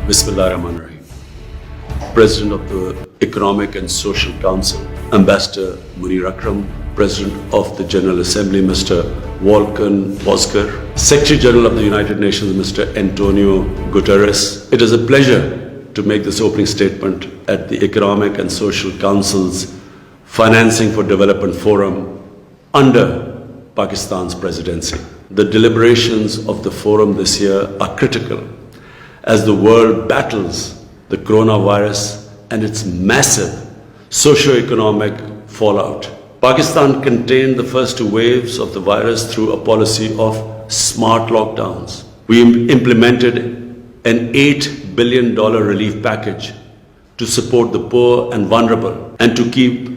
Bismillahirrahmanirrahim. President of the Economic and Social Council, Ambassador Munir Akram, President of the General Assembly, Mr. Volkan Bozkır, Secretary General of the United Nations, Mr. Antonio Guterres. It is a pleasure to make this opening statement at the Economic and Social Council's Financing for Development Forum under Pakistan's presidency. The deliberations of the forum this year are critical as the world battles the coronavirus and its massive socio-economic fallout. Pakistan contained the first two waves of the virus through a policy of smart lockdowns. We implemented an $8 billion relief package to support the poor and vulnerable and to keep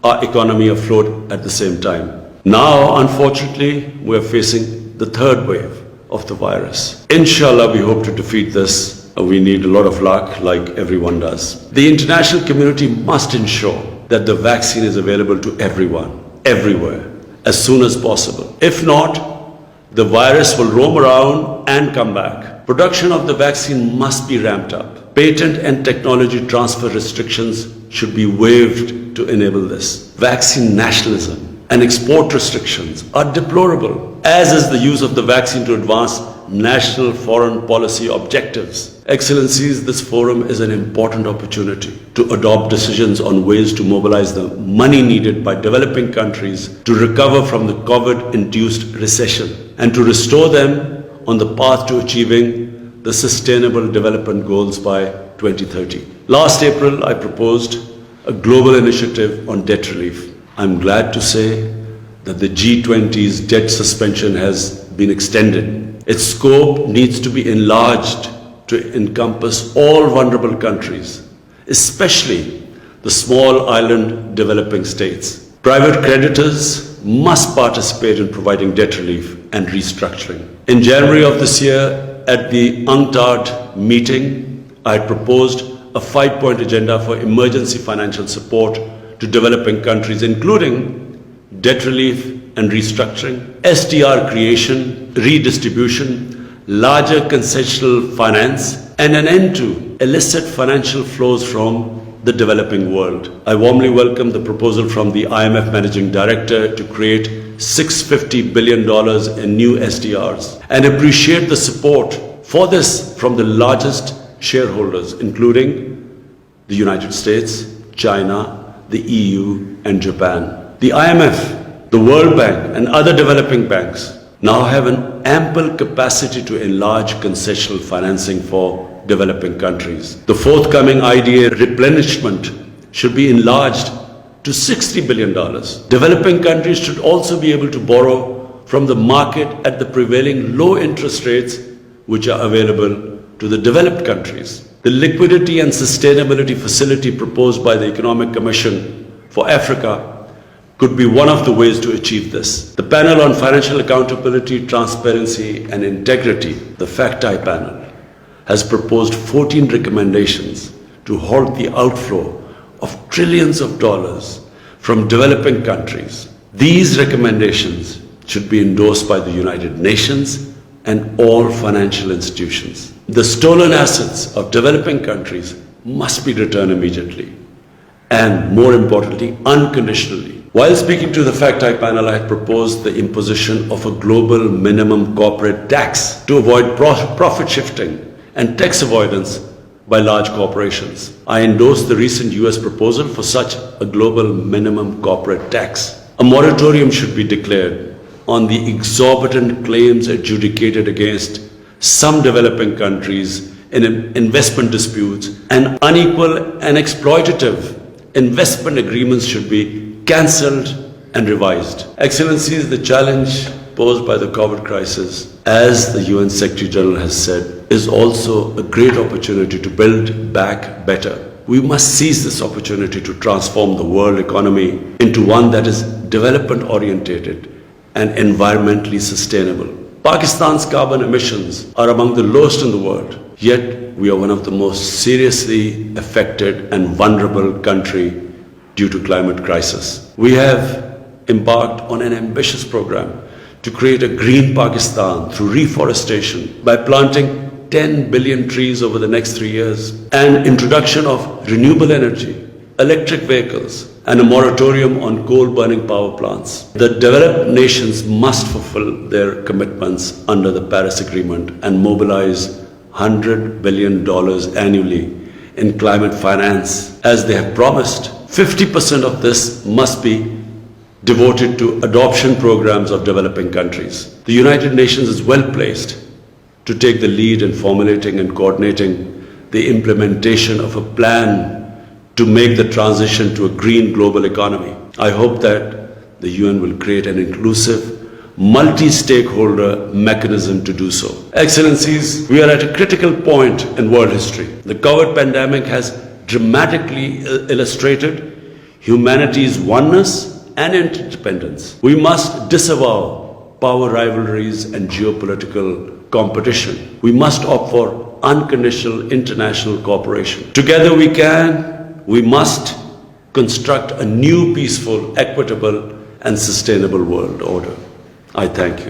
our economy afloat at the same time. Now, unfortunately, we are facing the third wave of the virus. Inshallah, we hope to defeat this. We need a lot of luck, like everyone does. The international community must ensure that the vaccine is available to everyone, everywhere, as soon as possible. If not, the virus will roam around and come back. Production of the vaccine must be ramped up. Patent and technology transfer restrictions should be waived to enable this. Vaccine nationalism and export restrictions are deplorable, as is the use of the vaccine to advance national foreign policy objectives. Excellencies, this forum is an important opportunity to adopt decisions on ways to mobilize the money needed by developing countries to recover from the COVID-induced recession and to restore them on the path to achieving the Sustainable Development Goals by 2030. Last April, I proposed a global initiative on debt relief. I'm glad to say that the G20's debt suspension has been extended. Its scope needs to be enlarged to encompass all vulnerable countries, especially the small island developing states. Private creditors must participate in providing debt relief and restructuring. In January of this year, at the UNCTAD meeting, I proposed a 5-point agenda for emergency financial support to developing countries, including debt relief and restructuring, SDR creation, redistribution, larger concessional finance, and an end to illicit financial flows from the developing world. I warmly welcome the proposal from the IMF Managing Director to create $650 billion in new SDRs and appreciate the support for this from the largest shareholders, including the United States, China, the EU and Japan. The IMF, the World Bank and other developing banks now have an ample capacity to enlarge concessional financing for developing countries. The forthcoming IDA replenishment should be enlarged to $60 billion. Developing countries should also be able to borrow from the market at the prevailing low interest rates which are available to the developed countries. The Liquidity and Sustainability Facility proposed by the Economic Commission for Africa could be one of the ways to achieve this. The Panel on Financial Accountability, Transparency and Integrity, the FACTI panel, has proposed 14 recommendations to halt the outflow of trillions of dollars from developing countries. These recommendations should be endorsed by the United Nations and all financial institutions. The stolen assets of developing countries must be returned immediately and, more importantly, unconditionally. While speaking to the FACTI panel, I had proposed the imposition of a global minimum corporate tax to avoid profit shifting and tax avoidance by large corporations. I endorsed the recent US proposal for such a global minimum corporate tax. A moratorium should be declared on the exorbitant claims adjudicated against some developing countries in investment disputes, and unequal and exploitative investment agreements should be cancelled and revised. Excellencies, the challenge posed by the COVID crisis, as the UN Secretary General has said, is also a great opportunity to build back better. We must seize this opportunity to transform the world economy into one that is development oriented and environmentally sustainable. Pakistan's carbon emissions are among the lowest in the world, yet we are one of the most seriously affected and vulnerable country due to climate crisis. We have embarked on an ambitious program to create a green Pakistan through reforestation by planting 10 billion trees over the next 3 years, and introduction of renewable energy, electric vehicles, and a moratorium on coal-burning power plants. The developed nations must fulfill their commitments under the Paris Agreement and mobilize $100 billion annually in climate finance, as they have promised. 50% of this must be devoted to adoption programs of developing countries. The United Nations is well placed to take the lead in formulating and coordinating the implementation of a plan to make the transition to a green global economy. I hope that the UN will create an inclusive, multi-stakeholder mechanism to do so. Excellencies, we are at a critical point in world history. The COVID pandemic has dramatically illustrated humanity's oneness and interdependence. We must disavow power rivalries and geopolitical competition. We must opt for unconditional international cooperation. Together we must construct a new peaceful, equitable and sustainable world order. I thank you.